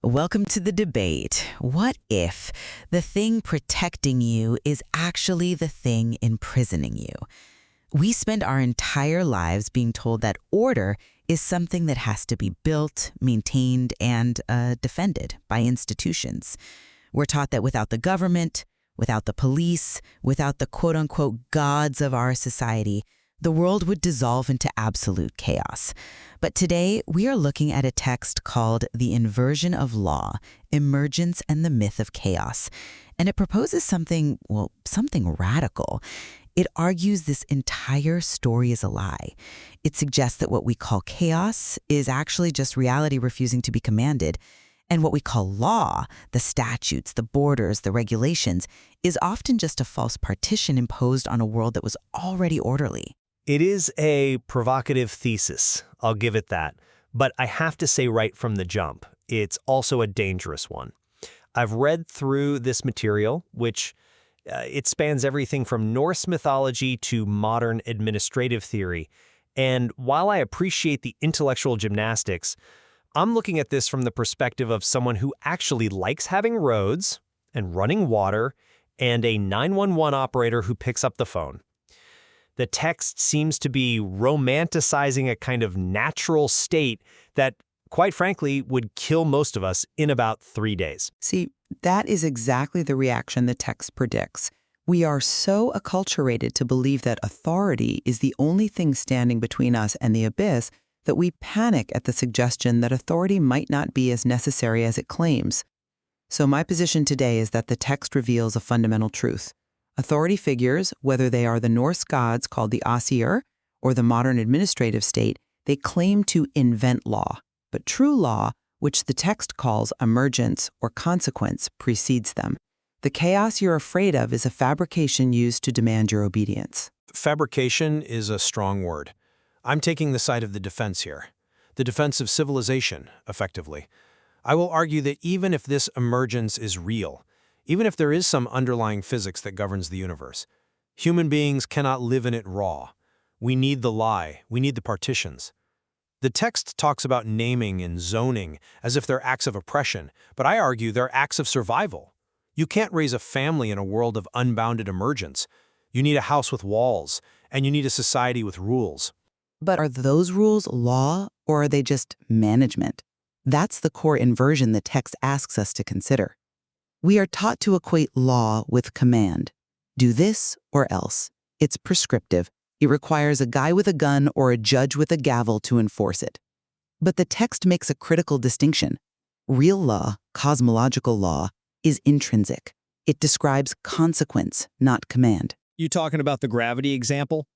Welcome to the debate. What if the thing protecting you is actually the thing imprisoning you? We spend our entire lives being told that order is something that has to be built, maintained, and defended by institutions. We're taught that without the government, without the police, without the quote-unquote gods of our society, the world would dissolve into absolute chaos. But today, we are looking at a text called The Inversion of Law, Emergence and the Myth of Chaos. And it proposes something radical. It argues this entire story is a lie. It suggests that what we call chaos is actually just reality refusing to be commanded. And what we call law, the statutes, the borders, the regulations, is often just a false partition imposed on a world that was already orderly. It is a provocative thesis, I'll give it that. But I have to say right from the jump, it's also a dangerous one. I've read through this material, which it spans everything from Norse mythology to modern administrative theory. And while I appreciate the intellectual gymnastics, I'm looking at this from the perspective of someone who actually likes having roads and running water and a 911 operator who picks up the phone. The text seems to be romanticizing a kind of natural state that, quite frankly, would kill most of us in about 3 days. See, that is exactly the reaction the text predicts. We are so acculturated to believe that authority is the only thing standing between us and the abyss that we panic at the suggestion that authority might not be as necessary as it claims. So my position today is that the text reveals a fundamental truth. Authority figures, whether they are the Norse gods called the Aesir or the modern administrative state, they claim to invent law. But true law, which the text calls emergence or consequence, precedes them. The chaos you're afraid of is a fabrication used to demand your obedience. Fabrication is a strong word. I'm taking the side of the defense here. The defense of civilization, effectively. I will argue that even if this emergence is real, even if there is some underlying physics that governs the universe, human beings cannot live in it raw. We need the lie. We need the partitions. The text talks about naming and zoning as if they're acts of oppression, but I argue they're acts of survival. You can't raise a family in a world of unbounded emergence. You need a house with walls, and you need a society with rules. But are those rules law, or are they just management? That's the core inversion the text asks us to consider. We are taught to equate law with command. Do this or else. It's prescriptive. It requires a guy with a gun or a judge with a gavel to enforce it. But the text makes a critical distinction. Real law, cosmological law, is intrinsic. It describes consequence, not command. You talking about the gravity example?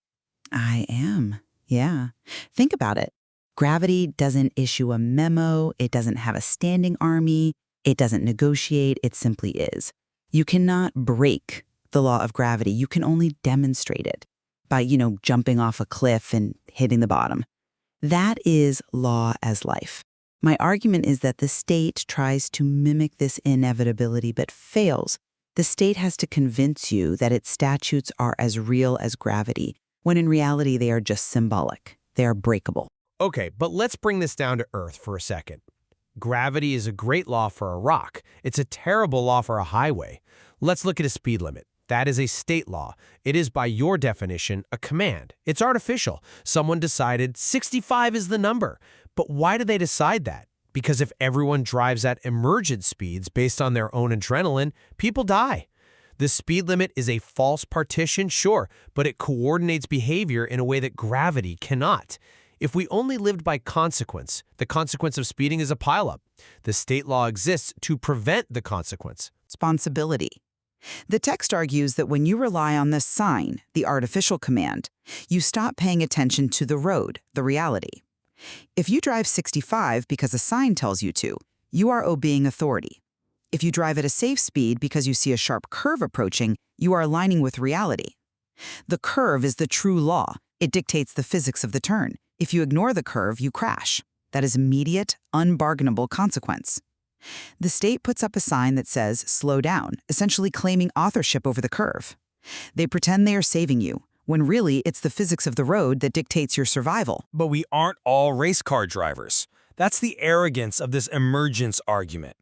I am, yeah. Think about it. Gravity doesn't issue a memo. It doesn't have a standing army. It doesn't negotiate, it simply is. You cannot break the law of gravity. You can only demonstrate it by, jumping off a cliff and hitting the bottom. That is law as life. My argument is that the state tries to mimic this inevitability but fails. The state has to convince you that its statutes are as real as gravity, when in reality they are just symbolic. They are breakable. Okay, but let's bring this down to earth for a second. Gravity is a great law for a rock. It's a terrible law for a highway. Let's look at a speed limit. That is a state law. It is, by your definition, a command. It's artificial. Someone decided 65 is the number. But why do they decide that? Because if everyone drives at emergent speeds based on their own adrenaline, people die. The speed limit is a false partition, sure, but it coordinates behavior in a way that gravity cannot. If we only lived by consequence, the consequence of speeding is a pileup. The state law exists to prevent the consequence. Responsibility. The text argues that when you rely on the sign, the artificial command, you stop paying attention to the road, the reality. If you drive 65 because a sign tells you to, you are obeying authority. If you drive at a safe speed because you see a sharp curve approaching, you are aligning with reality. The curve is the true law. It dictates the physics of the turn. If you ignore the curve, you crash. That is immediate, unbargainable consequence. The state puts up a sign that says, slow down, essentially claiming authorship over the curve. They pretend they are saving you, when really it's the physics of the road that dictates your survival. But we aren't all race car drivers. That's the arrogance of this emergence argument.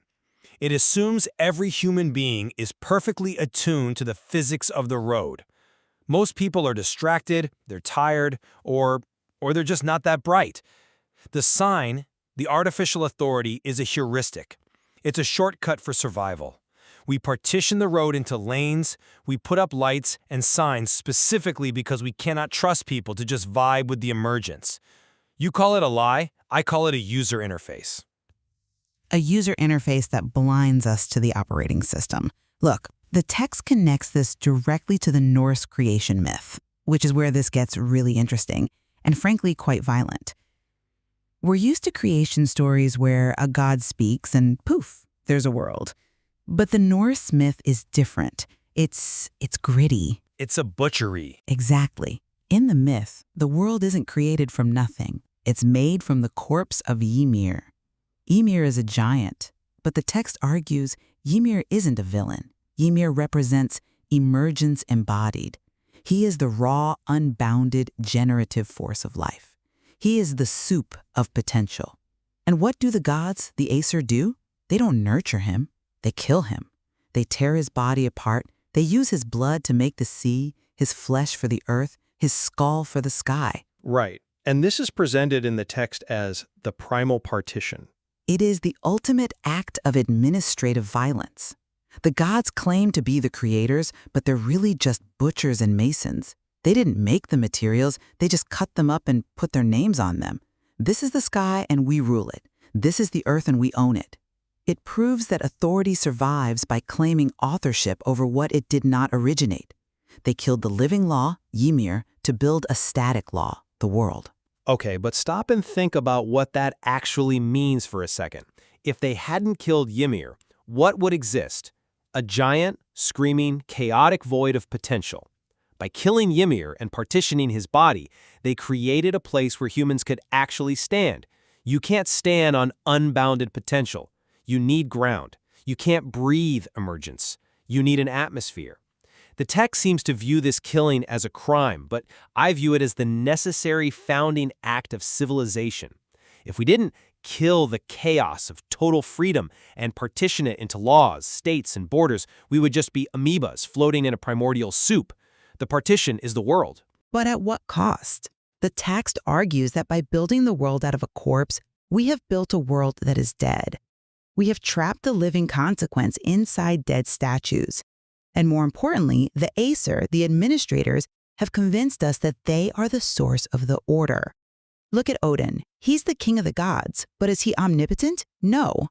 It assumes every human being is perfectly attuned to the physics of the road. Most people are distracted, they're tired, or they're just not that bright. The sign, the artificial authority, is a heuristic. It's a shortcut for survival. We partition the road into lanes, we put up lights and signs specifically because we cannot trust people to just vibe with the emergence. You call it a lie, I call it a user interface. A user interface that blinds us to the operating system. Look, the text connects this directly to the Norse creation myth, which is where this gets really interesting and frankly quite violent. We're used to creation stories where a god speaks and poof, there's a world. But the Norse myth is different. It's gritty. It's a butchery. Exactly. In the myth, the world isn't created from nothing. It's made from the corpse of Ymir. Ymir is a giant, but the text argues Ymir isn't a villain. Ymir represents emergence embodied. He is the raw, unbounded, generative force of life. He is the soup of potential. And what do the gods, the Aesir, do? They don't nurture him. They kill him. They tear his body apart. They use his blood to make the sea, his flesh for the earth, his skull for the sky. Right. And this is presented in the text as the primal partition. It is the ultimate act of administrative violence. The gods claim to be the creators, but they're really just butchers and masons. They didn't make the materials, they just cut them up and put their names on them. This is the sky and we rule it. This is the earth and we own it. It proves that authority survives by claiming authorship over what it did not originate. They killed the living law, Ymir, to build a static law, the world. Okay, but stop and think about what that actually means for a second. If they hadn't killed Ymir, what would exist? A giant, screaming, chaotic void of potential. By killing Ymir and partitioning his body, they created a place where humans could actually stand. You can't stand on unbounded potential. You need ground. You can't breathe emergence. You need an atmosphere. The text seems to view this killing as a crime, but I view it as the necessary founding act of civilization. If we didn't kill the chaos of total freedom and partition it into laws, states, and borders, we would just be amoebas floating in a primordial soup. The partition is the world. But at what cost? The text argues that by building the world out of a corpse, we have built a world that is dead. We have trapped the living consequence inside dead statues. And more importantly, the Aesir, the administrators, have convinced us that they are the source of the order. Look at Odin. He's the king of the gods, but is he omnipotent? No.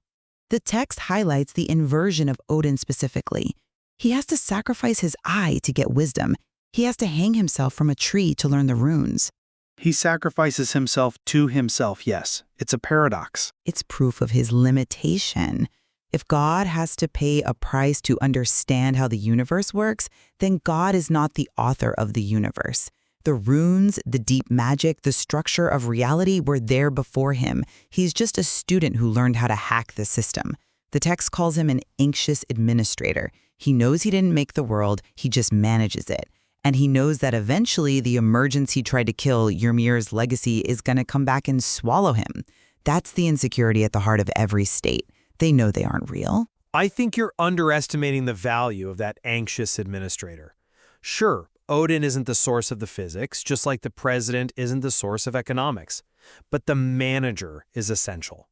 The text highlights the inversion of Odin specifically. He has to sacrifice his eye to get wisdom. He has to hang himself from a tree to learn the runes. He sacrifices himself to himself, yes. It's a paradox. It's proof of his limitation. If God has to pay a price to understand how the universe works, then God is not the author of the universe. The runes, the deep magic, the structure of reality were there before him. He's just a student who learned how to hack the system. The text calls him an anxious administrator. He knows he didn't make the world, he just manages it. And he knows that eventually the emergence he tried to kill, Ymir's legacy, is going to come back and swallow him. That's the insecurity at the heart of every state. They know they aren't real. I think you're underestimating the value of that anxious administrator. Sure, Odin isn't the source of the physics, just like the president isn't the source of economics. But the manager is essential.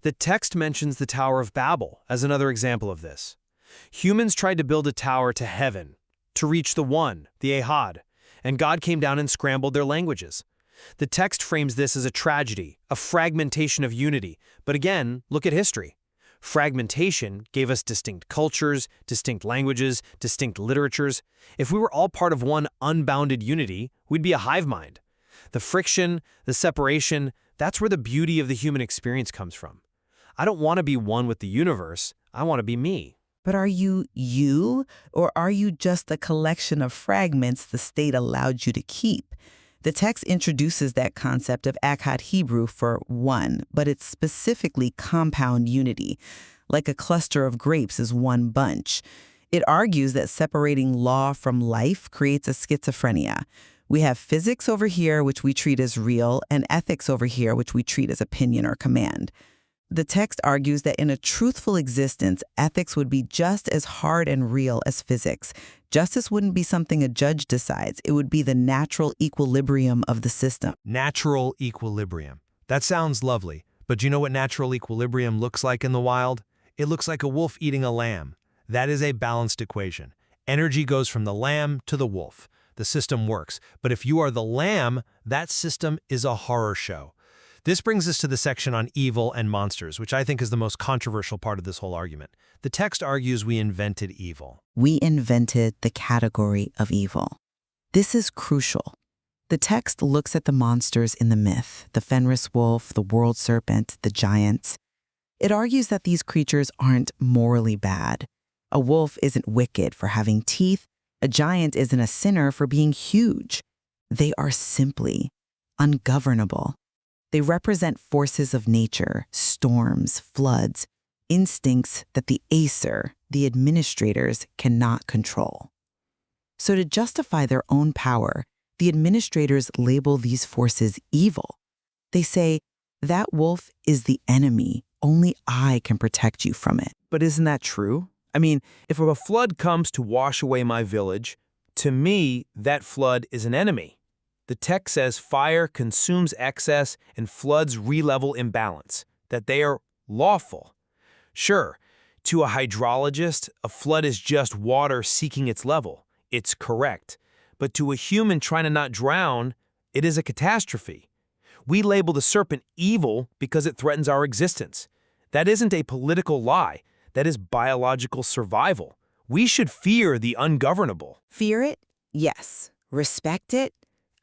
The text mentions the Tower of Babel as another example of this. Humans tried to build a tower to heaven, to reach the One, the Ahad, and God came down and scrambled their languages. The text frames this as a tragedy, a fragmentation of unity. But again, look at history. Fragmentation gave us distinct cultures, distinct languages, distinct literatures. If we were all part of one unbounded unity, we'd be a hive mind. The friction, the separation, that's where the beauty of the human experience comes from. I don't want to be one with the universe. I want to be me. But are you you, or are you just a collection of fragments the state allowed you to keep? The text introduces that concept of Akkad Hebrew for one, but it's specifically compound unity, like a cluster of grapes is one bunch. It argues that separating law from life creates a schizophrenia. We have physics over here, which we treat as real, and ethics over here, which we treat as opinion or command. The text argues that in a truthful existence, ethics would be just as hard and real as physics. Justice wouldn't be something a judge decides. It would be the natural equilibrium of the system. Natural equilibrium. That sounds lovely, but do you know what natural equilibrium looks like in the wild? It looks like a wolf eating a lamb. That is a balanced equation. Energy goes from the lamb to the wolf. The system works. But if you are the lamb, that system is a horror show. This brings us to the section on evil and monsters, which I think is the most controversial part of this whole argument. The text argues we invented evil. We invented the category of evil. This is crucial. The text looks at the monsters in the myth, the Fenris wolf, the world serpent, the giants. It argues that these creatures aren't morally bad. A wolf isn't wicked for having teeth. A giant isn't a sinner for being huge. They are simply ungovernable. They represent forces of nature, storms, floods, instincts that the Acer, the administrators, cannot control. So to justify their own power, the administrators label these forces evil. They say, that wolf is the enemy. Only I can protect you from it. But isn't that true? I mean, if a flood comes to wash away my village, to me, that flood is an enemy. The text says fire consumes excess and floods re-level imbalance, that they are lawful. Sure, to a hydrologist, a flood is just water seeking its level. It's correct. But to a human trying to not drown, it is a catastrophe. We label the serpent evil because it threatens our existence. That isn't a political lie. That is biological survival. We should fear the ungovernable. Fear it? Yes. Respect it?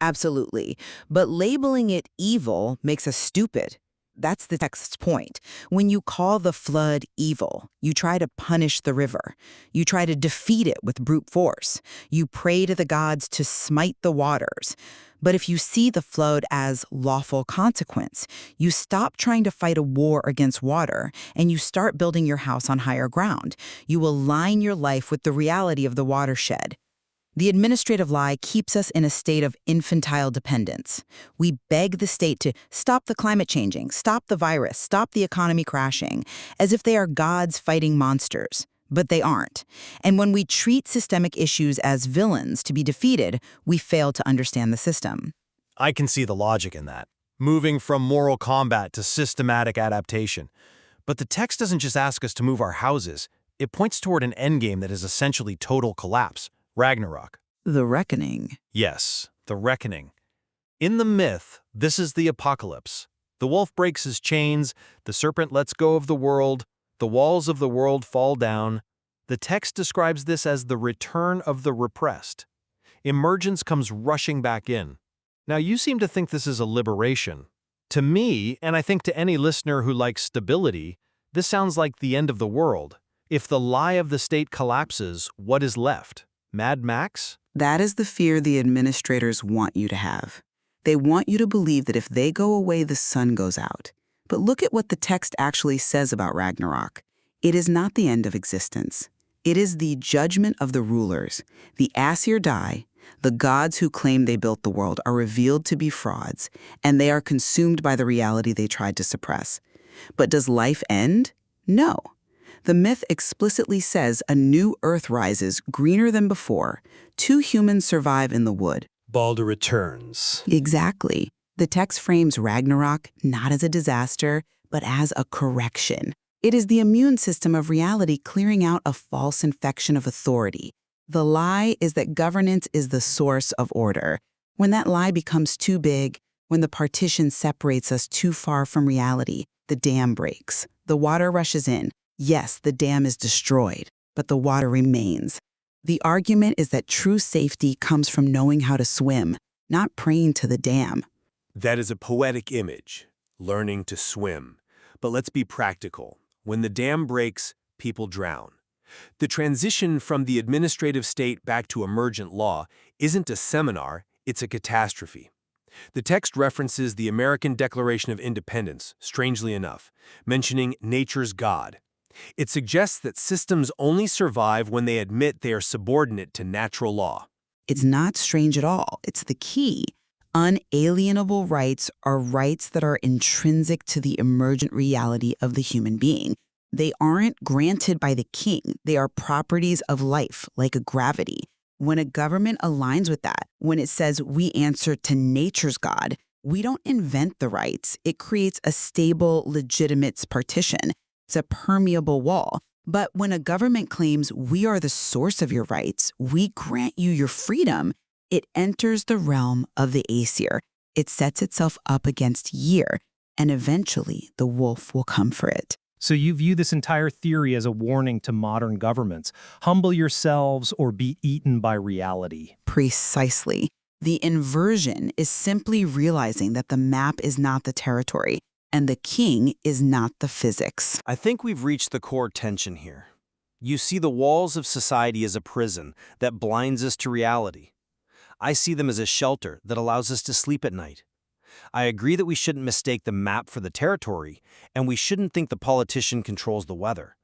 Absolutely. But labeling it evil makes us stupid. That's the text's point. When you call the flood evil, you try to punish the river. You try to defeat it with brute force. You pray to the gods to smite the waters. But if you see the flood as lawful consequence, you stop trying to fight a war against water and you start building your house on higher ground. You align your life with the reality of the watershed. The administrative lie keeps us in a state of infantile dependence. We beg the state to stop the climate changing, stop the virus, stop the economy crashing, as if they are gods fighting monsters. But they aren't. And when we treat systemic issues as villains to be defeated, we fail to understand the system. I can see the logic in that, moving from moral combat to systematic adaptation. But the text doesn't just ask us to move our houses. It points toward an endgame that is essentially total collapse. Ragnarok. The reckoning. Yes, the reckoning. In the myth, this is the apocalypse. The wolf breaks his chains, the serpent lets go of the world, the walls of the world fall down. The text describes this as the return of the repressed. Emergence comes rushing back in. Now, you seem to think this is a liberation. To me, and I think to any listener who likes stability, this sounds like the end of the world. If the lie of the state collapses, what is left? Mad Max? That is the fear the administrators want you to have. They want you to believe that if they go away, the sun goes out. But look at what the text actually says about Ragnarok. It is not the end of existence. It is the judgment of the rulers. The Aesir die. The gods who claim they built the world are revealed to be frauds, and they are consumed by the reality they tried to suppress. But does life end? No. The myth explicitly says a new earth rises, greener than before. 2 humans survive in the wood. Balder returns. Exactly. The text frames Ragnarok not as a disaster, but as a correction. It is the immune system of reality clearing out a false infection of authority. The lie is that governance is the source of order. When that lie becomes too big, when the partition separates us too far from reality, the dam breaks. The water rushes in. Yes, the dam is destroyed, but the water remains. The argument is that true safety comes from knowing how to swim, not praying to the dam. That is a poetic image, learning to swim. But let's be practical. When the dam breaks, people drown. The transition from the administrative state back to emergent law isn't a seminar, it's a catastrophe. The text references the American Declaration of Independence, strangely enough, mentioning nature's God. It suggests that systems only survive when they admit they are subordinate to natural law. It's not strange at all. It's the key. Unalienable rights are rights that are intrinsic to the emergent reality of the human being. They aren't granted by the king. They are properties of life, like a gravity. When a government aligns with that, when it says we answer to nature's God, we don't invent the rights. It creates a stable, legitimate partition. It's a permeable wall. But when a government claims we are the source of your rights, we grant you your freedom, it enters the realm of the Aesir. It sets itself up against Year, and eventually the wolf will come for it. So you view this entire theory as a warning to modern governments. Humble yourselves or be eaten by reality. Precisely. The inversion is simply realizing that the map is not the territory, and the king is not the physics. I think we've reached the core tension here. You see the walls of society as a prison that blinds us to reality. I see them as a shelter that allows us to sleep at night. I agree that we shouldn't mistake the map for the territory, and we shouldn't think the politician controls the weather.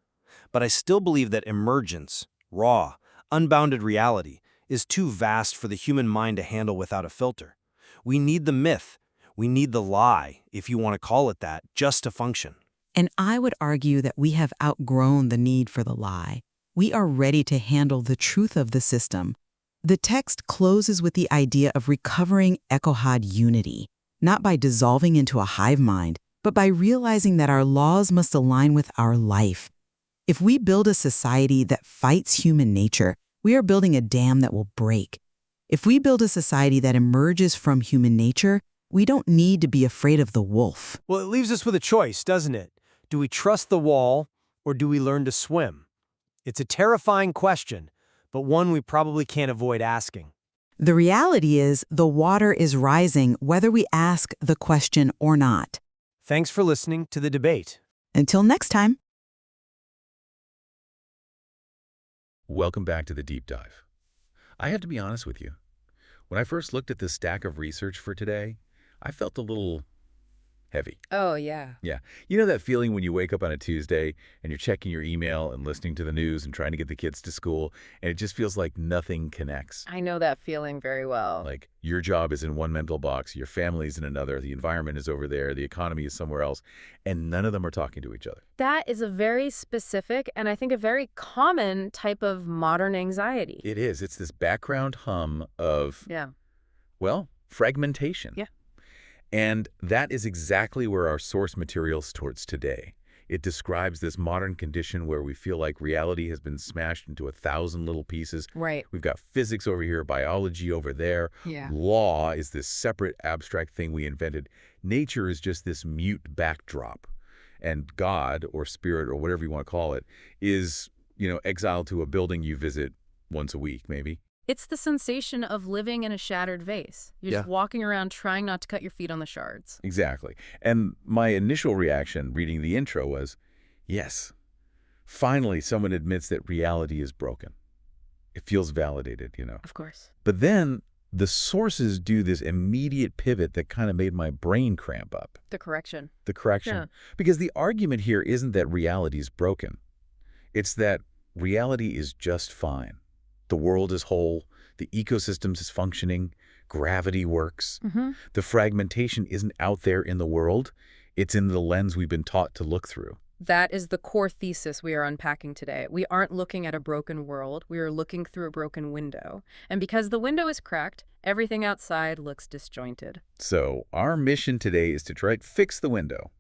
But I still believe that emergence, raw, unbounded reality, is too vast for the human mind to handle without a filter. We need the myth, we need the lie, if you want to call it that, just to function. And I would argue that we have outgrown the need for the lie. We are ready to handle the truth of the system. The text closes with the idea of recovering Ekohad unity, not by dissolving into a hive mind, but by realizing that our laws must align with our life. If we build a society that fights human nature, we are building a dam that will break. If we build a society that emerges from human nature, we don't need to be afraid of the wolf. Well, it leaves us with a choice, doesn't it? Do we trust the wall, or do we learn to swim? It's a terrifying question, but one we probably can't avoid asking. The reality is the water is rising whether we ask the question or not. Thanks for listening to the debate. Until next time. Welcome back to the deep dive. I have to be honest with you. When I first looked at this stack of research for today, I felt a little heavy. Oh, yeah. Yeah. You know that feeling when you wake up on a Tuesday and you're checking your email and listening to the news and trying to get the kids to school, and it just feels like nothing connects? I know that feeling very well. Like your job is in one mental box, your family's in another, the environment is over there, the economy is somewhere else, and none of them are talking to each other. That is a very specific and I think a very common type of modern anxiety. It is. It's this background hum of, Yeah. well, fragmentation. Yeah. And that is exactly where our source material starts today. It describes this modern condition where we feel like reality has been smashed into 1,000 little pieces. Right. We've got physics over here, biology over there. Yeah. Law is this separate abstract thing we invented. Nature is just this mute backdrop. And God, or spirit, or whatever you want to call it, is, exiled to a building you visit once a week, maybe. It's the sensation of living in a shattered vase. You're just walking around trying not to cut your feet on the shards. Exactly. And my initial reaction reading the intro was, yes, finally someone admits that reality is broken. It feels validated, Of course. But then the sources do this immediate pivot that kind of made my brain cramp up. The correction. The correction. Yeah. Because the argument here isn't that reality is broken. It's that reality is just fine. The world is whole, the ecosystem is functioning, gravity works. The fragmentation isn't out there in the world, it's in the lens we've been taught to look through. That is the core thesis we are unpacking today. We aren't looking at a broken world, we are looking through a broken window. And because the window is cracked, everything outside looks disjointed. So our mission today is to try to fix the window,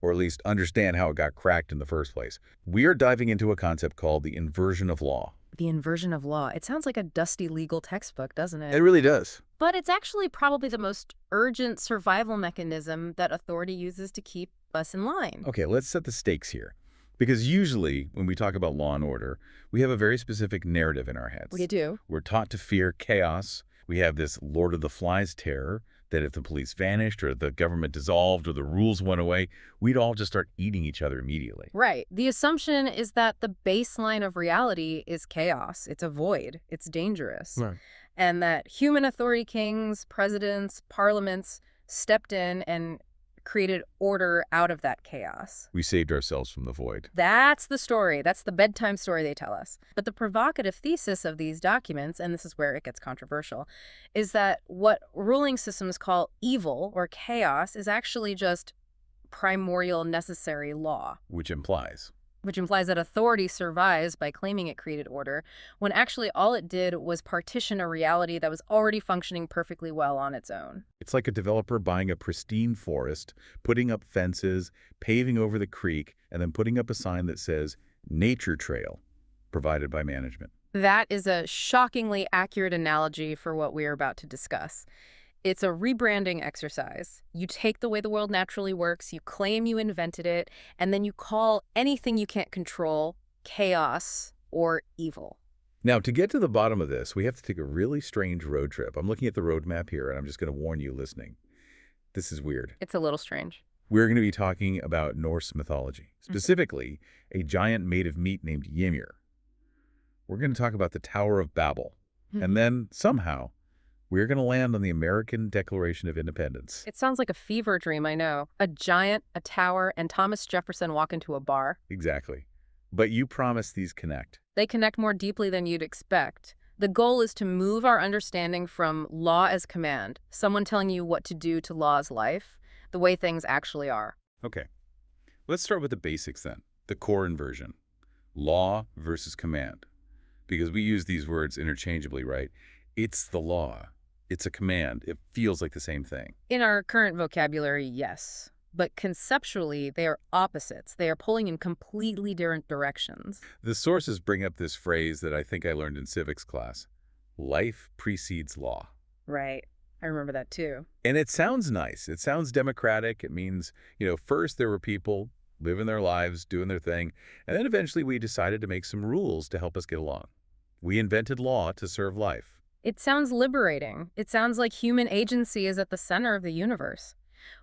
or at least understand how it got cracked in the first place. We are diving into a concept called the inversion of law. The inversion of law. It sounds like a dusty legal textbook, doesn't it? It really does. But it's actually probably the most urgent survival mechanism that authority uses to keep us in line. Okay, let's set the stakes here. Because usually, when we talk about law and order, we have a very specific narrative in our heads. We do. We're taught to fear chaos. We have this Lord of the Flies terror that if the police vanished or the government dissolved or the rules went away, we'd all just start eating each other immediately. Right. The assumption is that the baseline of reality is chaos. It's a void. It's dangerous. Right. And that human authority kings, presidents, parliaments stepped in and created order out of that chaos. We saved ourselves from the void. That's the story. That's the bedtime story they tell us. But the provocative thesis of these documents, and this is where it gets controversial, is that what ruling systems call evil or chaos is actually just primordial necessary law. Which implies That authority survives by claiming it created order, when actually all it did was partition a reality that was already functioning perfectly well on its own. it's like a developer buying a pristine forest, putting up fences, paving over the creek, and then putting up a sign that says, nature trail, provided by management. That is a shockingly accurate analogy for what we are about to discuss. It's a rebranding exercise. You take the way the world naturally works, you claim you invented it, and then you call anything you can't control chaos or evil. Now, to get to the bottom of this, we have to take a really strange road trip. I'm looking at the road map here, and I'm just going to warn you listening. This is weird. It's a little strange. We're going to be talking about Norse mythology, specifically a giant made of meat named Ymir. We're going to talk about the Tower of Babel, and then somehow we're going to land on the American Declaration of Independence. It sounds like a fever dream, I know. A giant, a tower, and Thomas Jefferson walk into a bar. Exactly. But you promise these connect. They connect more deeply than you'd expect. The goal is to move our understanding from law as command, someone telling you what to do, to law as life, the way things actually are. Okay. Let's start with the basics then. The core inversion. Law versus command. Because we use these words interchangeably, right? It's the law. It's a command. It feels like the same thing. In our current vocabulary, yes. But conceptually, they are opposites. They are pulling in completely different directions. The sources bring up this phrase that I think I learned in civics class. Life precedes law. Right. I remember that too. And it sounds nice. It sounds democratic. It means, first there were people living their lives, doing their thing, and then eventually we decided to make some rules to help us get along. We invented law to serve life. It sounds liberating. It sounds like human agency is at the center of the universe.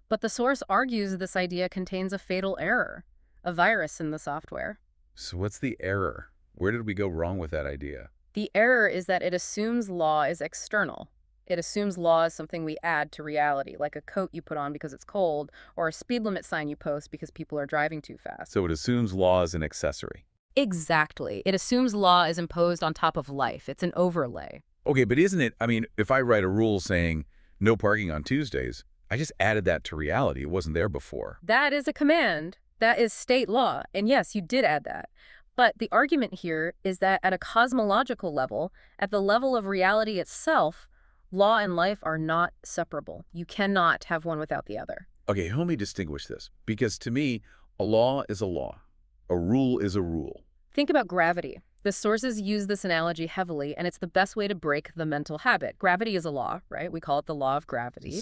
But the source argues this idea contains a fatal error, a virus in the software. So what's the error? Where did we go wrong with that idea? The error is that it assumes law is external. It assumes law is something we add to reality, like a coat you put on because it's cold, or a speed limit sign you post because people are driving too fast. So it assumes law is an accessory. Exactly. It assumes law is imposed on top of life. It's an overlay. Okay, but isn't it, if I write a rule saying no parking on Tuesdays, I just added that to reality. It wasn't there before. That is a command. That is state law. And yes, you did add that. But the argument here is that at a cosmological level, at the level of reality itself, law and life are not separable. You cannot have one without the other. Okay, help me distinguish this. Because to me, a law is a law. A rule is a rule. Think about gravity. The sources use this analogy heavily, and it's the best way to break the mental habit. Gravity is a law, right? We call it the law of gravity.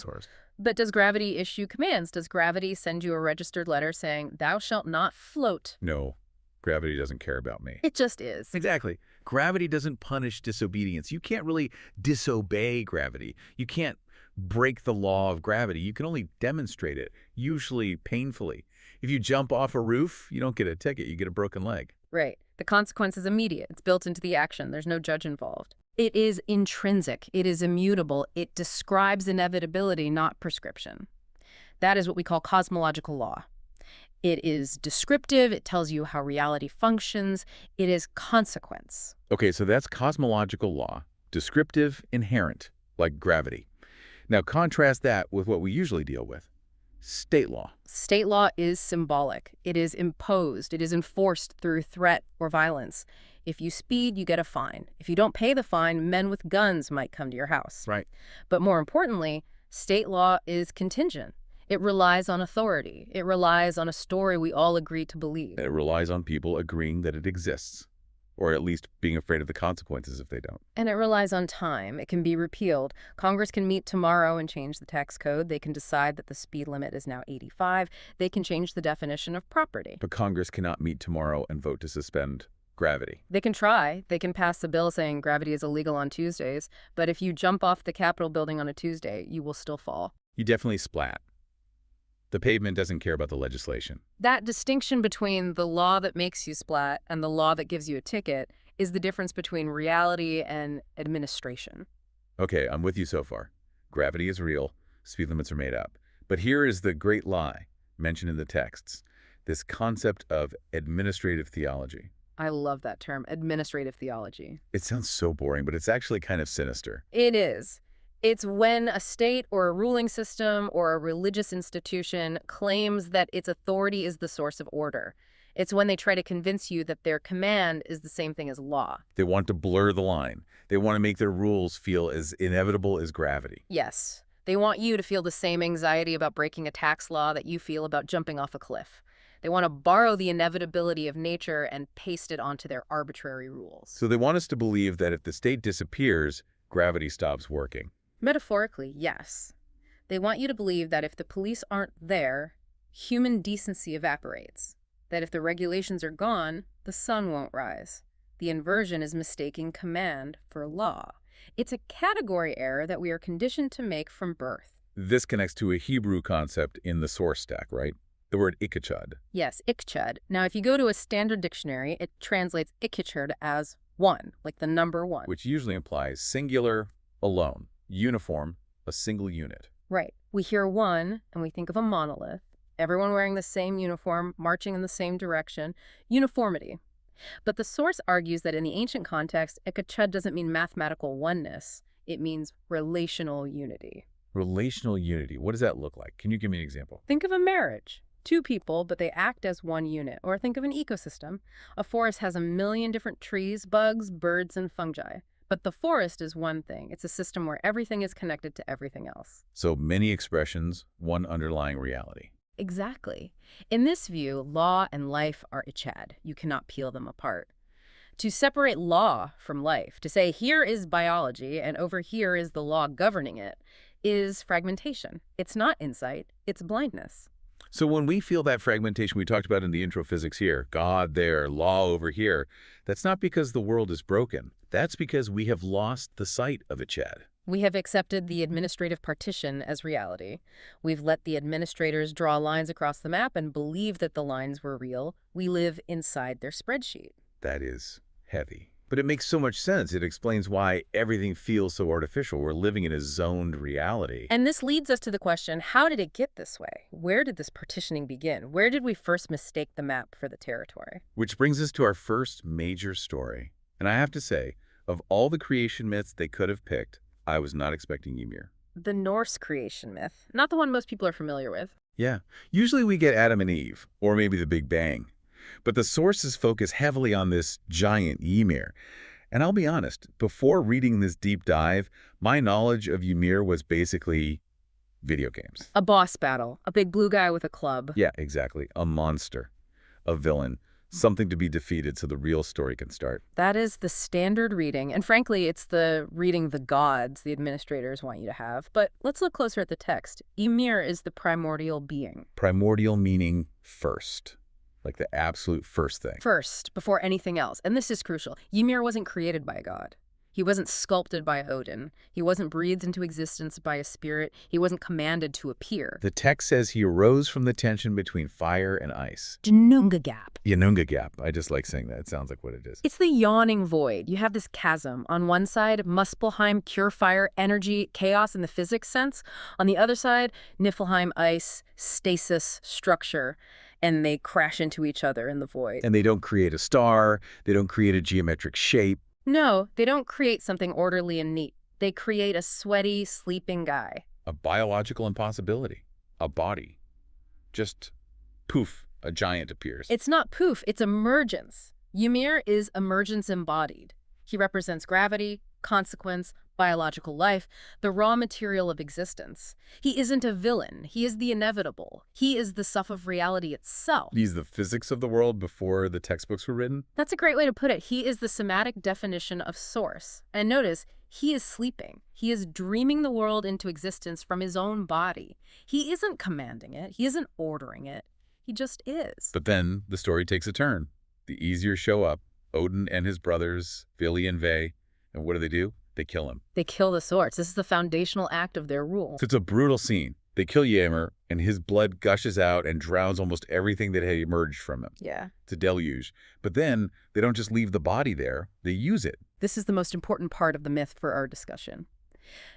But does gravity issue commands? Does gravity send you a registered letter saying, thou shalt not float? No, gravity doesn't care about me. It just is. Exactly. Gravity doesn't punish disobedience. You can't really disobey gravity. You can't break the law of gravity. You can only demonstrate it, usually painfully. If you jump off a roof, you don't get a ticket. You get a broken leg. Right. The consequence is immediate. It's built into the action. There's no judge involved. It is intrinsic. It is immutable. It describes inevitability, not prescription. That is what we call cosmological law. It is descriptive. It tells you how reality functions. It is consequence. Okay, so that's cosmological law. Descriptive, inherent, like gravity. Now contrast that with what we usually deal with. State law. State law is symbolic. It is imposed. It is enforced through threat or violence. If you speed, you get a fine. If you don't pay the fine, men with guns might come to your house. Right. But more importantly, state law is contingent. It relies on authority. It relies on a story we all agree to believe. It relies on people agreeing that it exists, or at least being afraid of the consequences if they don't. And it relies on time. It can be repealed. Congress can meet tomorrow and change the tax code. They can decide that the speed limit is now 85. They can change the definition of property. But Congress cannot meet tomorrow and vote to suspend gravity. They can try. They can pass a bill saying gravity is illegal on Tuesdays. But if you jump off the Capitol building on a Tuesday, you will still fall. You definitely splat. The pavement doesn't care about the legislation. That distinction between the law that makes you splat and the law that gives you a ticket is the difference between reality and administration. Okay, I'm with you so far. Gravity is real. Speed limits are made up. But here is the great lie mentioned in the texts, this concept of administrative theology. I love that term, administrative theology. It sounds so boring, but it's actually kind of sinister. It is. It's when a state or a ruling system or a religious institution claims that its authority is the source of order. It's when they try to convince you that their command is the same thing as law. They want to blur the line. They want to make their rules feel as inevitable as gravity. Yes. They want you to feel the same anxiety about breaking a tax law that you feel about jumping off a cliff. They want to borrow the inevitability of nature and paste it onto their arbitrary rules. So they want us to believe that if the state disappears, gravity stops working. Metaphorically, yes. They want you to believe that if the police aren't there, human decency evaporates. That if the regulations are gone, the sun won't rise. The inversion is mistaking command for law. It's a category error that we are conditioned to make from birth. This connects to a Hebrew concept in the source stack, right? The word ikachud. Yes, ikchud. Now, if you go to a standard dictionary, it translates ikachud as one, like the number one. Which usually implies singular, alone, uniform, a single unit. Right. We hear one, and we think of a monolith. Everyone wearing the same uniform, marching in the same direction. Uniformity. But the source argues that in the ancient context, ikachud doesn't mean mathematical oneness. It means relational unity. Relational unity. What does that look like? Can you give me an example? Think of a marriage. Two people, but they act as one unit. Or think of an ecosystem. A forest has a million different trees, bugs, birds, and fungi. But the forest is one thing. It's a system where everything is connected to everything else. So many expressions, one underlying reality. Exactly. In this view, law and life are ichad. You cannot peel them apart. To separate law from life, to say here is biology and over here is the law governing it, is fragmentation. It's not insight, it's blindness. So when we feel that fragmentation we talked about in the intro physics here, God there, law over here, that's not because the world is broken. That's because we have lost the sight of ichad. We have accepted the administrative partition as reality. We've let the administrators draw lines across the map and believe that the lines were real. We live inside their spreadsheet. That is heavy. But it makes so much sense. It explains why everything feels so artificial. We're living in a zoned reality. And this leads us to the question, how did it get this way? Where did this partitioning begin? Where did we first mistake the map for the territory? Which brings us to our first major story. And I have to say, of all the creation myths they could have picked, I was not expecting Ymir. The Norse creation myth, not the one most people are familiar with. Yeah, usually we get Adam and Eve, or maybe the Big Bang. But the sources focus heavily on this giant Ymir. And I'll be honest, before reading this deep dive, my knowledge of Ymir was basically video games. A boss battle, a big blue guy with a club. Yeah, exactly. A monster, a villain, something to be defeated so the real story can start. That is the standard reading. And frankly, it's the reading the gods the administrators want you to have. But let's look closer at the text. Ymir is the primordial being. Primordial meaning first. Like the absolute first thing. First, before anything else. And this is crucial. Ymir wasn't created by a god. He wasn't sculpted by Odin. He wasn't breathed into existence by a spirit. He wasn't commanded to appear. The text says he arose from the tension between fire and ice. Ginnunga gap. Ginnunga gap. I just like saying that. It sounds like what it is. It's the yawning void. You have this chasm. On one side, Muspelheim, pure fire, energy, chaos in the physics sense. On the other side, Niflheim, ice, stasis, structure. And they crash into each other in the void. And they don't create a star. They don't create a geometric shape. No, they don't create something orderly and neat. They create a sweaty, sleeping guy. A biological impossibility. A body. Just poof, a giant appears. It's not poof, it's emergence. Ymir is emergence embodied. He represents gravity, consequence, biological life, the raw material of existence. He isn't a villain. He is the inevitable. He is the stuff of reality itself. He's the physics of the world before the textbooks were written? That's a great way to put it. He is the somatic definition of source. And notice, he is sleeping. He is dreaming the world into existence from his own body. He isn't commanding it. He isn't ordering it. He just is. But then the story takes a turn. The Aesir show up, Odin and his brothers, Vili and Ve, and what do? They kill him. They kill the source. This is the foundational act of their rule. So it's a brutal scene. They kill Ymir, and his blood gushes out and drowns almost everything that had emerged from him. Yeah. It's a deluge. But then they don't just leave the body there. They use it. This is the most important part of the myth for our discussion.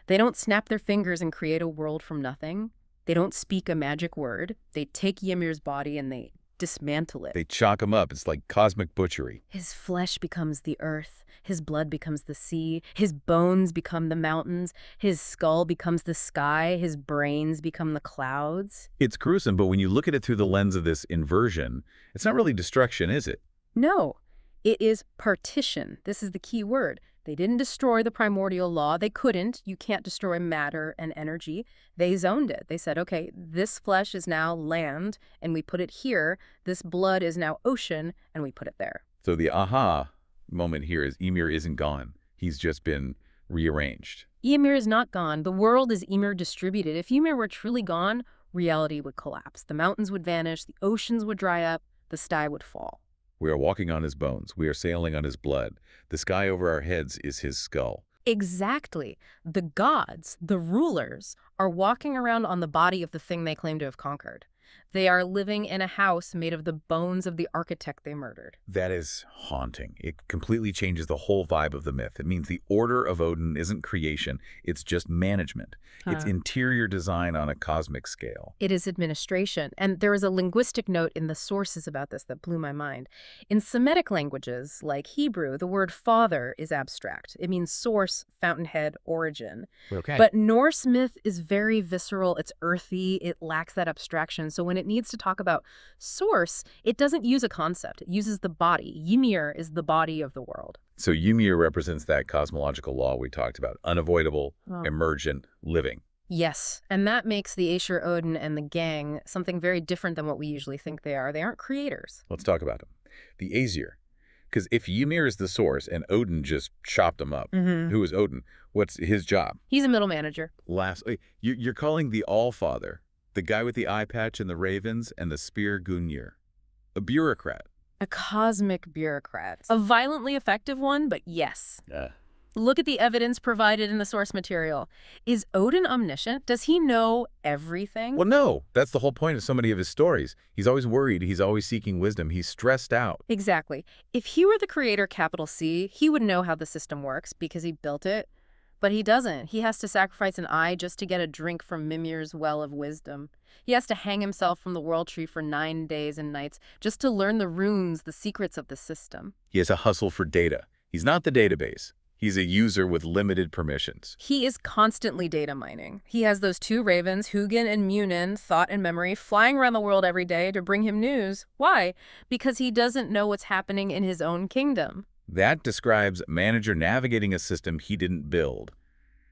They don't snap their fingers and create a world from nothing. They don't speak a magic word. They take Ymir's body and they dismantle it. They chalk him up. It's like cosmic butchery. His flesh becomes the earth. His blood becomes the sea. His bones become the mountains. His skull becomes the sky. His brains become the clouds. It's gruesome, but when you look at it through the lens of this inversion, it's not really destruction, is it? No, it is partition. This is the key word. They didn't destroy the primordial law. They couldn't. You can't destroy matter and energy. They zoned it. They said, okay, this flesh is now land, and we put it here. This blood is now ocean, and we put it there. So the aha moment here is Ymir isn't gone. He's just been rearranged. Ymir is not gone. The world is Ymir distributed. If Ymir were truly gone, reality would collapse. The mountains would vanish. The oceans would dry up. The sky would fall. We are walking on his bones. We are sailing on his blood. The sky over our heads is his skull. Exactly. The gods, the rulers, are walking around on the body of the thing they claim to have conquered. They are living in a house made of the bones of the architect they murdered. That is haunting. It completely changes the whole vibe of the myth. It means the order of Odin isn't creation. It's just management. It's interior design on a cosmic scale. It is administration. And there is a linguistic note in the sources about this that blew my mind. In Semitic languages, like Hebrew, the word father is abstract. It means source, fountainhead, origin. Okay. But Norse myth is very visceral. It's earthy. It lacks that abstraction. So when it needs to talk about source, it doesn't use a concept. It uses the body. Ymir is the body of the world. So Ymir represents that cosmological law we talked about, unavoidable, emergent, living. Yes, and that makes the Aesir, Odin, and the gang something very different than what we usually think they are. They aren't creators. Let's talk about them. The Aesir. Because if Ymir is the source and Odin just chopped him up, who is Odin? What's his job? He's a middle manager. You're calling the Allfather, the guy with the eye patch and the ravens and the spear Gungnir, a bureaucrat. A cosmic bureaucrat. A violently effective one, but yes. Look at the evidence provided in the source material. Is Odin omniscient? Does he know everything? Well, no. That's the whole point of so many of his stories. He's always worried. He's always seeking wisdom. He's stressed out. Exactly. If he were the creator, capital C, he would know how the system works because he built it. But he doesn't. He has to sacrifice an eye just to get a drink from Mimir's well of wisdom. He has to hang himself from the world tree for 9 days and nights just to learn the runes, the secrets of the system. He has a hustle for data. He's not the database. He's a user with limited permissions. He is constantly data mining. He has those 2 ravens, Hugin and Munin, thought and memory, flying around the world every day to bring him news. Why? Because he doesn't know what's happening in his own kingdom. That describes a manager navigating a system he didn't build.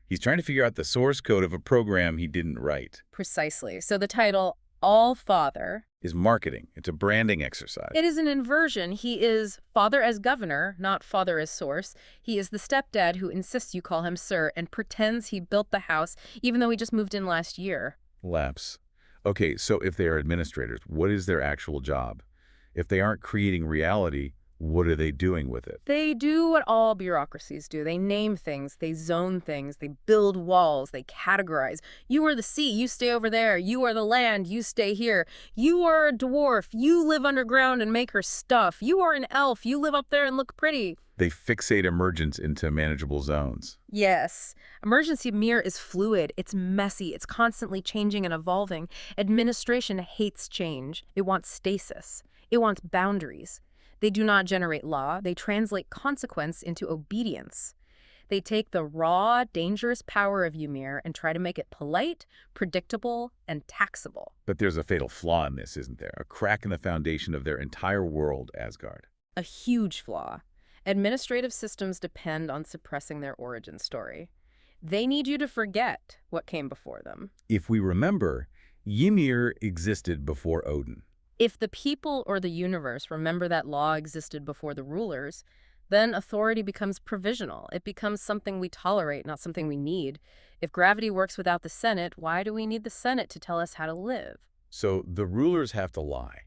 He's trying to figure out the source code of a program he didn't write. Precisely. So the title, All-Father, is marketing. It's a branding exercise. It is an inversion. He is father as governor, not father as source. He is the stepdad who insists you call him sir and pretends he built the house, even though he just moved in last year. Lapse. Okay, so if they are administrators, what is their actual job? If they aren't creating reality, what are they doing with it? They do what all bureaucracies do. They name things, they zone things, they build walls, they categorize. You are the sea, you stay over there. You are the land, you stay here. You are a dwarf, you live underground and make her stuff. You are an elf, you live up there and look pretty. They fixate emergence into manageable zones. Yes. Emergency Ymir is fluid. It's messy. It's constantly changing and evolving. Administration hates change. It wants stasis. It wants boundaries. They do not generate law. They translate consequence into obedience. They take the raw, dangerous power of Ymir and try to make it polite, predictable, and taxable. But there's a fatal flaw in this, isn't there? A crack in the foundation of their entire world, Asgard. A huge flaw. Administrative systems depend on suppressing their origin story. They need you to forget what came before them. If we remember, Ymir existed before Odin. If the people or the universe remember that law existed before the rulers, then authority becomes provisional. It becomes something we tolerate, not something we need. If gravity works without the Senate, why do we need the Senate to tell us how to live? So the rulers have to lie.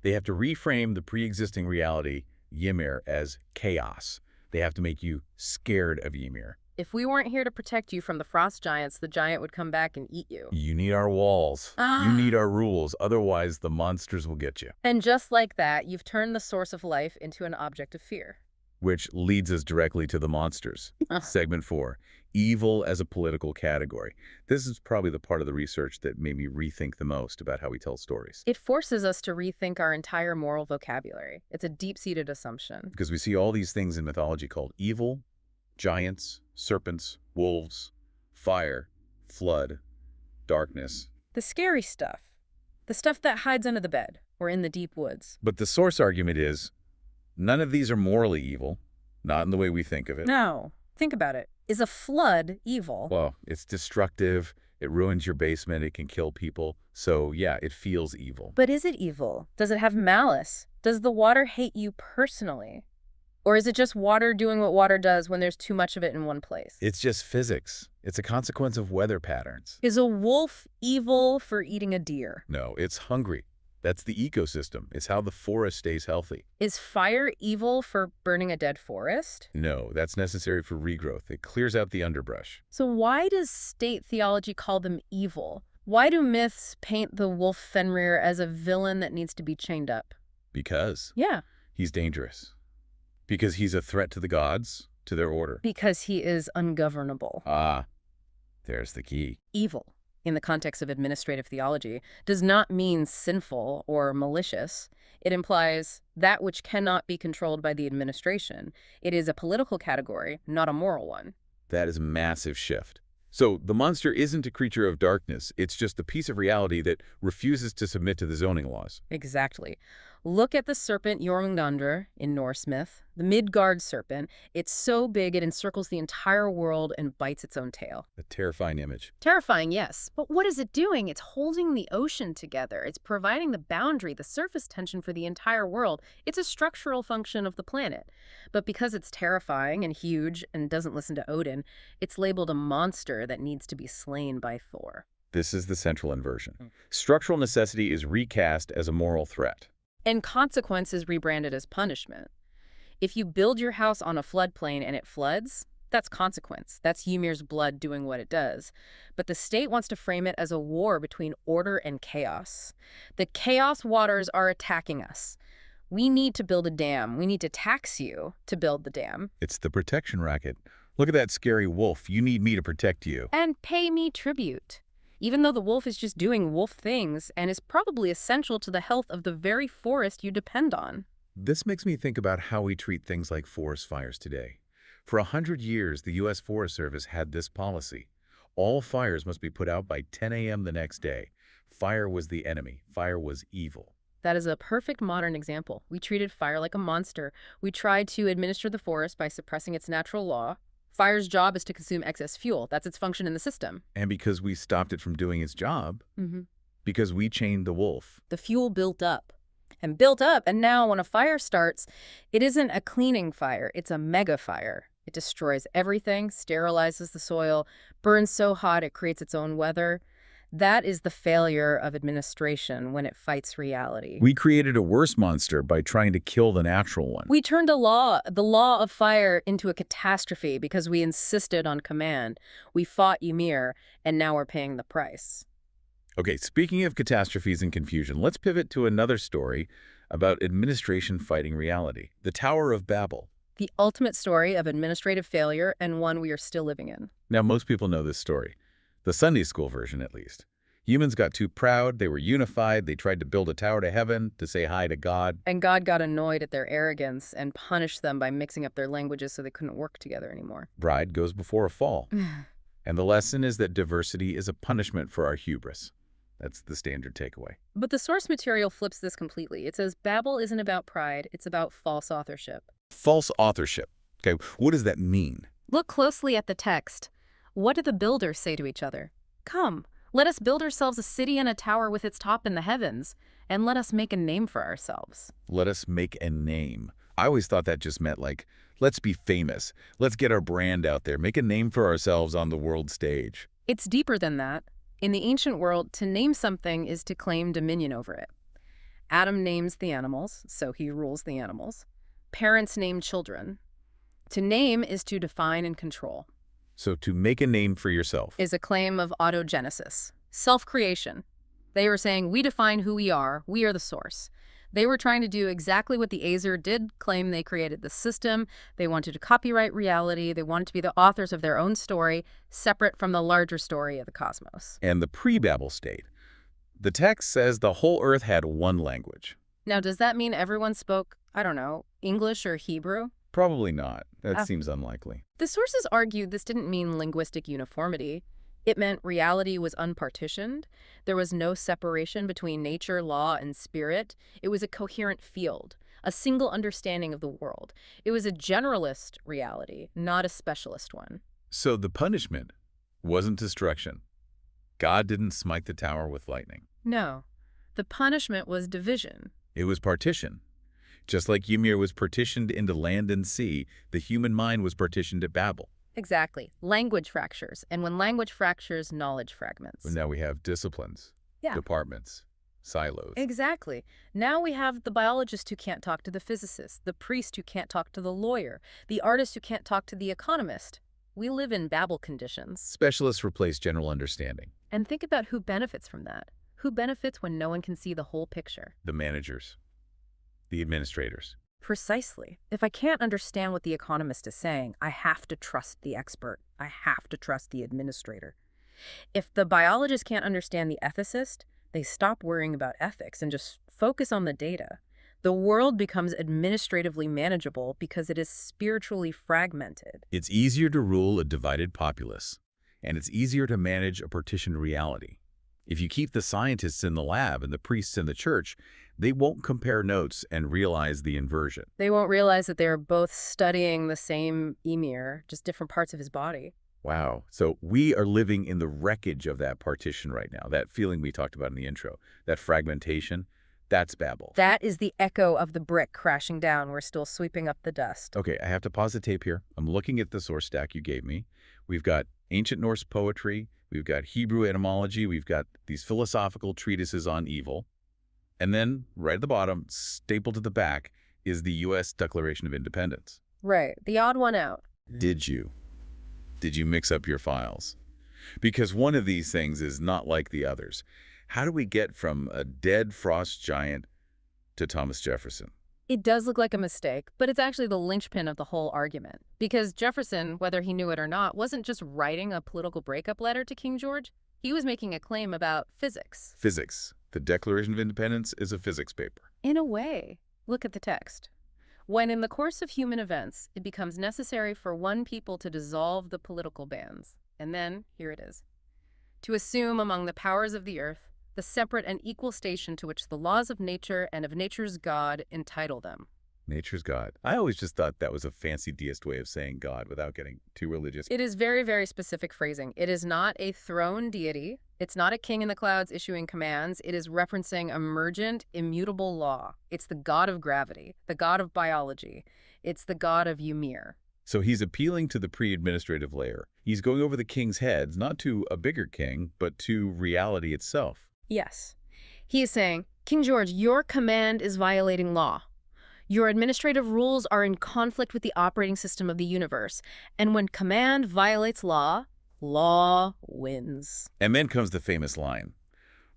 They have to reframe the pre-existing reality, Ymir, as chaos. They have to make you scared of Ymir. If we weren't here to protect you from the frost giants, the giant would come back and eat you. You need our walls. You need our rules. Otherwise, the monsters will get you. And just like that, you've turned the source of life into an object of fear. which leads us directly to the monsters. Segment 4, evil as a political category. This is probably the part of the research that made me rethink the most about how we tell stories. It forces us to rethink our entire moral vocabulary. It's a deep-seated assumption. Because we see all these things in mythology called evil, giants, serpents, wolves, fire, flood, darkness. The scary stuff. The stuff that hides under the bed or in the deep woods. But the source argument is, none of these are morally evil, not in the way we think of it. No. Think about it. Is a flood evil? Well, it's destructive, it ruins your basement, it can kill people, so yeah, it feels evil. But is it evil? Does it have malice? Does the water hate you personally? Or is it just water doing what water does when there's too much of it in one place? It's just physics. It's a consequence of weather patterns. Is a wolf evil for eating a deer? No, it's hungry. That's the ecosystem. It's how the forest stays healthy. Is fire evil for burning a dead forest? No, that's necessary for regrowth. It clears out the underbrush. So why does state theology call them evil? Why do myths paint the wolf Fenrir as a villain that needs to be chained up? Because Yeah. he's dangerous. Because he's a threat to the gods, to their order. Because he is ungovernable. Ah, there's the key. Evil, in the context of administrative theology, does not mean sinful or malicious. It implies that which cannot be controlled by the administration. It is a political category, not a moral one. That is a massive shift. So the monster isn't a creature of darkness. It's just a piece of reality that refuses to submit to the zoning laws. Exactly. Look at the serpent Jormungandr in Norse myth, the Midgard serpent. It's so big it encircles the entire world and bites its own tail. A terrifying image. Terrifying, yes. But what is it doing? It's holding the ocean together. It's providing the boundary, the surface tension for the entire world. It's a structural function of the planet. But because it's terrifying and huge and doesn't listen to Odin, it's labeled a monster that needs to be slain by Thor. This is the central inversion. Structural necessity is recast as a moral threat. And consequence is rebranded as punishment. If you build your house on a floodplain and it floods, that's consequence. That's Ymir's blood doing what it does. But the state wants to frame it as a war between order and chaos. The chaos waters are attacking us. We need to build a dam. We need to tax you to build the dam. It's the protection racket. Look at that scary wolf. You need me to protect you. And pay me tribute. Even though the wolf is just doing wolf things and is probably essential to the health of the very forest you depend on. This makes me think about how we treat things like forest fires today. For 100 years, the U.S. Forest Service had this policy. All fires must be put out by 10 a.m. the next day. Fire was the enemy. Fire was evil. That is a perfect modern example. We treated fire like a monster. We tried to administer the forest by suppressing its natural law. Fire's job is to consume excess fuel. That's its function in the system. And because we stopped it from doing its job, because we chained the wolf. The fuel built up and built up, and now when a fire starts, it isn't a cleaning fire, it's a mega fire. It destroys everything, sterilizes the soil, burns so hot it creates its own weather. That is the failure of administration when it fights reality. We created a worse monster by trying to kill the natural one. We turned the law of fire, into a catastrophe because we insisted on command. We fought Ymir, and now we're paying the price. Okay, speaking of catastrophes and confusion, let's pivot to another story about administration fighting reality. The Tower of Babel. The ultimate story of administrative failure, and one we are still living in. Now, most people know this story. The Sunday school version, at least. Humans got too proud, they were unified, they tried to build a tower to heaven to say hi to God. And God got annoyed at their arrogance and punished them by mixing up their languages so they couldn't work together anymore. Bride goes before a fall. And the lesson is that diversity is a punishment for our hubris. That's the standard takeaway. But the source material flips this completely. It says Babel isn't about pride, it's about false authorship. False authorship. Okay, what does that mean? Look closely at the text. What do the builders say to each other? Come, let us build ourselves a city and a tower with its top in the heavens, and let us make a name for ourselves. Let us make a name. I always thought that just meant like, let's be famous. Let's get our brand out there, make a name for ourselves on the world stage. It's deeper than that. In the ancient world, to name something is to claim dominion over it. Adam names the animals, so he rules the animals. Parents name children. To name is to define and control. So to make a name for yourself is a claim of autogenesis, self-creation. They were saying, we define who we are the source. They were trying to do exactly what the Aesir did claim. They created the system. They wanted to copyright reality. They wanted to be the authors of their own story, separate from the larger story of the cosmos. And the pre-Babel state. The text says the whole Earth had one language. Now, does that mean everyone spoke, I don't know, English or Hebrew? Probably not. That seems unlikely. The sources argued this didn't mean linguistic uniformity. It meant reality was unpartitioned. There was no separation between nature, law, and spirit. It was a coherent field, a single understanding of the world. It was a generalist reality, not a specialist one. So the punishment wasn't destruction. God didn't smite the tower with lightning. No. The punishment was division. It was partition. Just like Ymir was partitioned into land and sea, the human mind was partitioned at Babel. Exactly. Language fractures. And when language fractures, knowledge fragments. But now we have disciplines, departments, silos. Exactly. Now we have the biologist who can't talk to the physicist, the priest who can't talk to the lawyer, the artist who can't talk to the economist. We live in Babel conditions. Specialists replace general understanding. And think about who benefits from that. Who benefits when no one can see the whole picture? The managers, the administrators. Precisely. If I can't understand what the economist is saying, I have to trust the expert. I have to trust the administrator. If the biologist can't understand the ethicist, they stop worrying about ethics and just focus on the data. The world becomes administratively manageable because it is spiritually fragmented. It's easier to rule a divided populace, and it's easier to manage a partitioned reality. If you keep the scientists in the lab and the priests in the church, they won't compare notes and realize the inversion. They won't realize that they're both studying the same Ymir, just different parts of his body. Wow. So we are living in the wreckage of that partition right now, that feeling we talked about in the intro, that fragmentation. That's Babel. That is the echo of the brick crashing down. We're still sweeping up the dust. Okay, I have to pause the tape here. I'm looking at the source stack you gave me. We've got ancient Norse poetry. We've got Hebrew etymology. We've got these philosophical treatises on evil. And then, right at the bottom, stapled to the back, is the U.S. Declaration of Independence. Right. The odd one out. Did you mix up your files? Because one of these things is not like the others. How do we get from a dead frost giant to Thomas Jefferson? It does look like a mistake, but it's actually the linchpin of the whole argument. Because Jefferson, whether he knew it or not, wasn't just writing a political breakup letter to King George. He was making a claim about physics. Physics. The Declaration of Independence is a physics paper. In a way. Look at the text. When in the course of human events, it becomes necessary for one people to dissolve the political bands. And then, here it is. To assume among the powers of the earth the separate and equal station to which the laws of nature and of nature's God entitle them. Nature's God. I always just thought that was a fancy deist way of saying God without getting too religious. It is very, very specific phrasing. It is not a throne deity. It's not a king in the clouds issuing commands. It is referencing emergent, immutable law. It's the God of gravity, the God of biology. It's the God of Ymir. So he's appealing to the pre-administrative layer. He's going over the king's heads, not to a bigger king, but to reality itself. Yes. He is saying, King George, your command is violating law. Your administrative rules are in conflict with the operating system of the universe. And when command violates law, law wins. And then comes the famous line,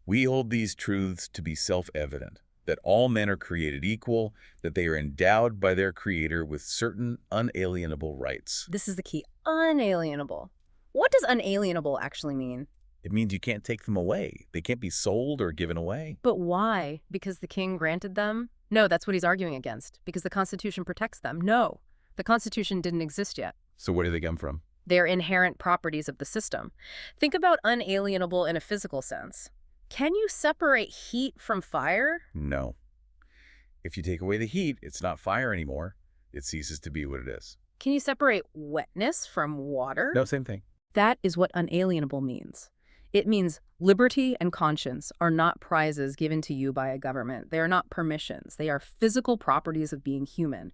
"We hold these truths to be self-evident, that all men are created equal, that they are endowed by their creator with certain unalienable rights." This is the key. Unalienable. What does unalienable actually mean? It means you can't take them away. They can't be sold or given away. But why? Because the king granted them? No, that's what he's arguing against. Because the Constitution protects them. No, the Constitution didn't exist yet. So where do they come from? They're inherent properties of the system. Think about unalienable in a physical sense. Can you separate heat from fire? No. If you take away the heat, it's not fire anymore. It ceases to be what it is. Can you separate wetness from water? No, same thing. That is what unalienable means. It means liberty and conscience are not prizes given to you by a government. They are not permissions. They are physical properties of being human.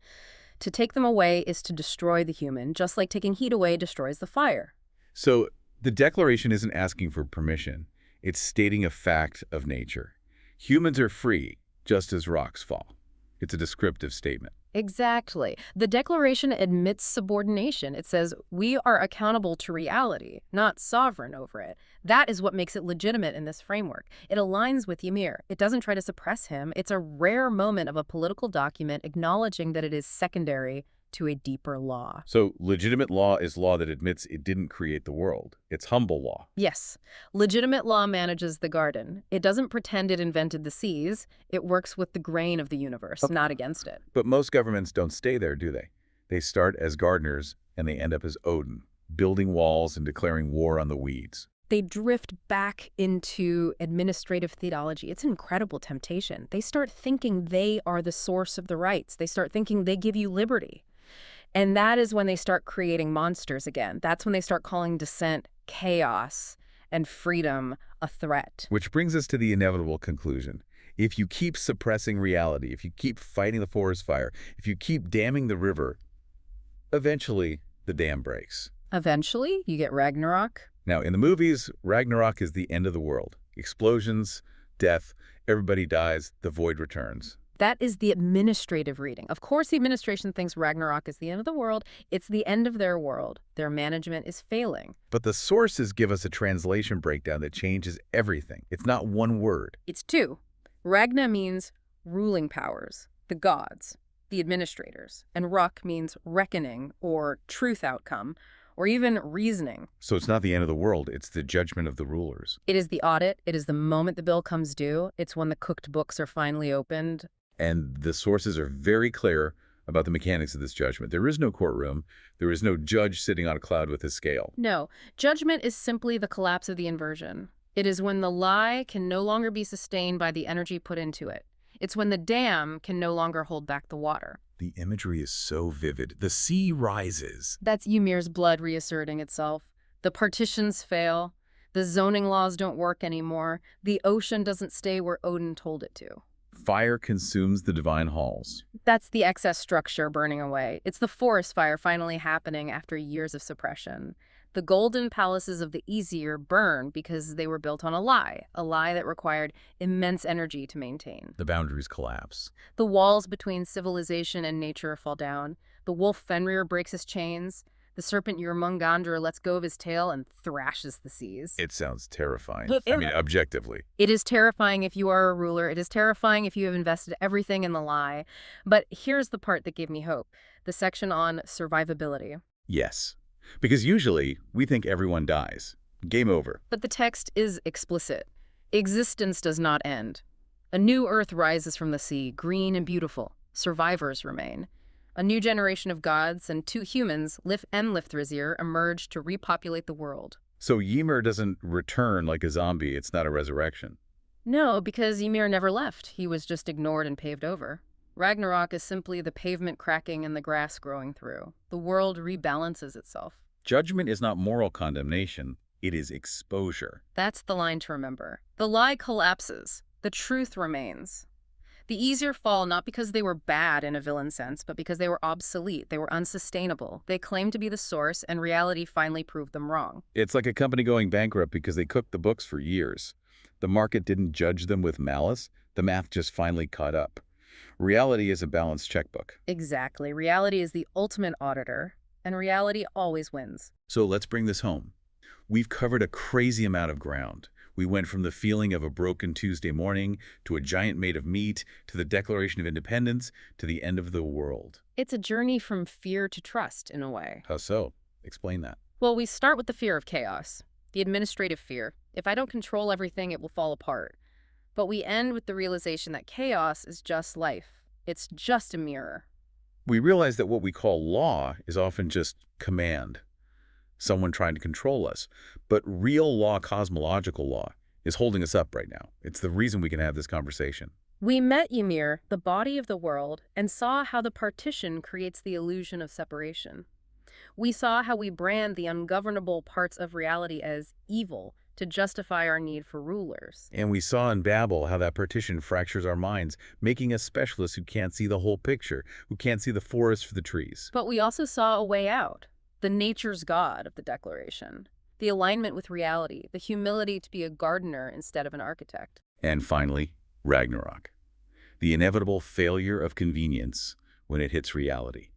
To take them away is to destroy the human, just like taking heat away destroys the fire. So the Declaration isn't asking for permission. It's stating a fact of nature. Humans are free, just as rocks fall. It's a descriptive statement. Exactly. The Declaration admits subordination. It says we are accountable to reality, not sovereign over it. That is what makes it legitimate in this framework. It aligns with Ymir. It doesn't try to suppress him. It's a rare moment of a political document acknowledging that it is secondary to a deeper law. So legitimate law is law that admits it didn't create the world. It's humble law. Yes, legitimate law manages the garden. It doesn't pretend it invented the seas. It works with the grain of the universe, not against it. But most governments don't stay there, do they? They start as gardeners and they end up as Odin, building walls and declaring war on the weeds. They drift back into administrative theology. It's an incredible temptation. They start thinking they are the source of the rights. They start thinking they give you liberty. And that is when they start creating monsters again. That's when they start calling dissent chaos and freedom a threat. Which brings us to the inevitable conclusion. If you keep suppressing reality, if you keep fighting the forest fire, if you keep damming the river, eventually the dam breaks. Eventually, you get Ragnarok. Now, in the movies, Ragnarok is the end of the world. Explosions, death, everybody dies, the void returns. That is the administrative reading. Of course, the administration thinks Ragnarok is the end of the world. It's the end of their world. Their management is failing. But the sources give us a translation breakdown that changes everything. It's not one word. It's two. Ragna means ruling powers, the gods, the administrators. And Ruck means reckoning or truth outcome, or even reasoning. So it's not the end of the world. It's the judgment of the rulers. It is the audit. It is the moment the bill comes due. It's when the cooked books are finally opened. And the sources are very clear about the mechanics of this judgment. There is no courtroom. There is no judge sitting on a cloud with a scale. No, judgment is simply the collapse of the inversion. It is when the lie can no longer be sustained by the energy put into it. It's when the dam can no longer hold back the water. The imagery is so vivid. The sea rises. That's Ymir's blood reasserting itself. The partitions fail. The zoning laws don't work anymore. The ocean doesn't stay where Odin told it to. Fire consumes the divine halls. That's the excess structure burning away. It's the forest fire finally happening after years of suppression. The golden palaces of the Aesir burn because they were built on a lie that required immense energy to maintain. The boundaries collapse. The walls between civilization and nature fall down. The wolf Fenrir breaks his chains. The serpent Jormungandr lets go of his tail and thrashes the seas. It sounds terrifying. I mean, objectively. It is terrifying if you are a ruler. It is terrifying if you have invested everything in the lie. But here's the part that gave me hope. The section on survivability. Yes. Because usually, we think everyone dies. Game over. But the text is explicit. Existence does not end. A new earth rises from the sea, green and beautiful. Survivors remain. A new generation of gods and two humans, Lif and Lifthrasir, emerge to repopulate the world. So Ymir doesn't return like a zombie. It's not a resurrection. No, because Ymir never left. He was just ignored and paved over. Ragnarok is simply the pavement cracking and the grass growing through. The world rebalances itself. Judgment is not moral condemnation. It is exposure. That's the line to remember. The lie collapses. The truth remains. The Aesir fall not because they were bad in a villain sense, but because they were obsolete. They were unsustainable. They claimed to be the source, and reality finally proved them wrong. It's like a company going bankrupt because they cooked the books for years. The market didn't judge them with malice. The math just finally caught up. Reality is a balanced checkbook. Exactly. Reality is the ultimate auditor, and reality always wins. So let's bring this home. We've covered a crazy amount of ground. We went from the feeling of a broken Tuesday morning to a giant made of meat to the Declaration of Independence to the end of the world. It's a journey from fear to trust, in a way. How so? Explain that. Well, we start with the fear of chaos, the administrative fear. If I don't control everything, it will fall apart. But we end with the realization that chaos is just life. It's just a mirror. We realize that what we call law is often just command, someone trying to control us. But real law, cosmological law, is holding us up right now. It's the reason we can have this conversation. We met Ymir, the body of the world, and saw how the partition creates the illusion of separation. We saw how we brand the ungovernable parts of reality as evil to justify our need for rulers. And we saw in Babel how that partition fractures our minds, making us specialists who can't see the whole picture, who can't see the forest for the trees. But we also saw a way out. The nature's God of the Declaration, the alignment with reality, the humility to be a gardener instead of an architect. And finally, Ragnarok. The inevitable failure of convenience when it hits reality.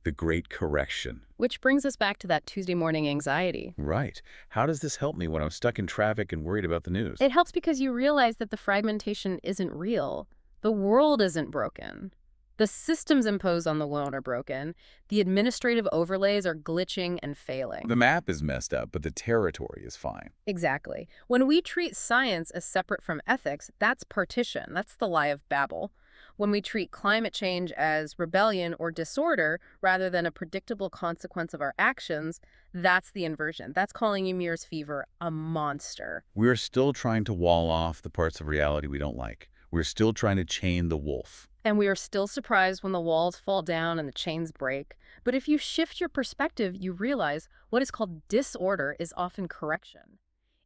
The great correction. Which brings us back to that Tuesday morning anxiety. Right. How does this help me when I'm stuck in traffic and worried about the news? It helps because you realize that the fragmentation isn't real. The world isn't broken. The systems imposed on the world are broken. The administrative overlays are glitching and failing. The map is messed up, but the territory is fine. Exactly. When we treat science as separate from ethics, that's partition. That's the lie of Babel. When we treat climate change as rebellion or disorder rather than a predictable consequence of our actions, that's the inversion. That's calling Ymir's fever a monster. We're still trying to wall off the parts of reality we don't like. We're still trying to chain the wolf. And we are still surprised when the walls fall down and the chains break. But if you shift your perspective, you realize what is called disorder is often correction.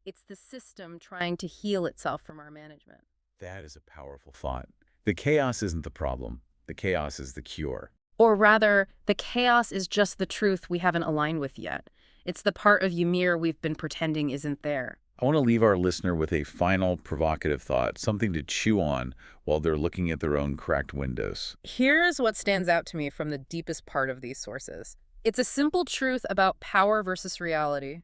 It's the system trying to heal itself from our management. That is a powerful thought. The chaos isn't the problem. The chaos is the cure. Or rather, the chaos is just the truth we haven't aligned with yet. It's the part of Ymir we've been pretending isn't there. I want to leave our listener with a final provocative thought, something to chew on while they're looking at their own cracked windows. Here's what stands out to me from the deepest part of these sources. It's a simple truth about power versus reality.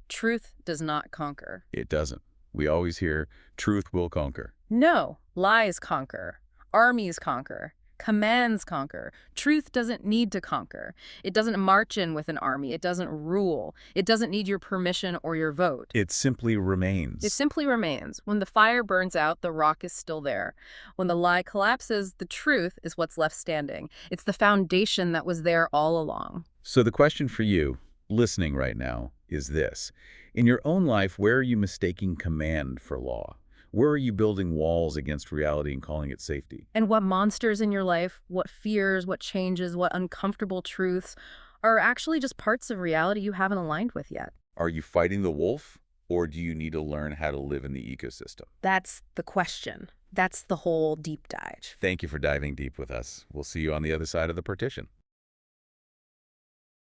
Truth does not conquer. It doesn't. We always hear, truth will conquer. No, lies conquer. Armies conquer. Commands conquer. Truth doesn't need to conquer. It doesn't march in with an army. It doesn't rule. It doesn't need your permission or your vote. It simply remains. It simply remains. When the fire burns out, the rock is still there. When the lie collapses, the truth is what's left standing. It's the foundation that was there all along. So the question for you, listening right now, is this. In your own life, where are you mistaking command for law? Where are you building walls against reality and calling it safety? And what monsters in your life, what fears, what changes, what uncomfortable truths are actually just parts of reality you haven't aligned with yet? Are you fighting the wolf, or do you need to learn how to live in the ecosystem? That's the question. That's the whole deep dive. Thank you for diving deep with us. We'll see you on the other side of the partition.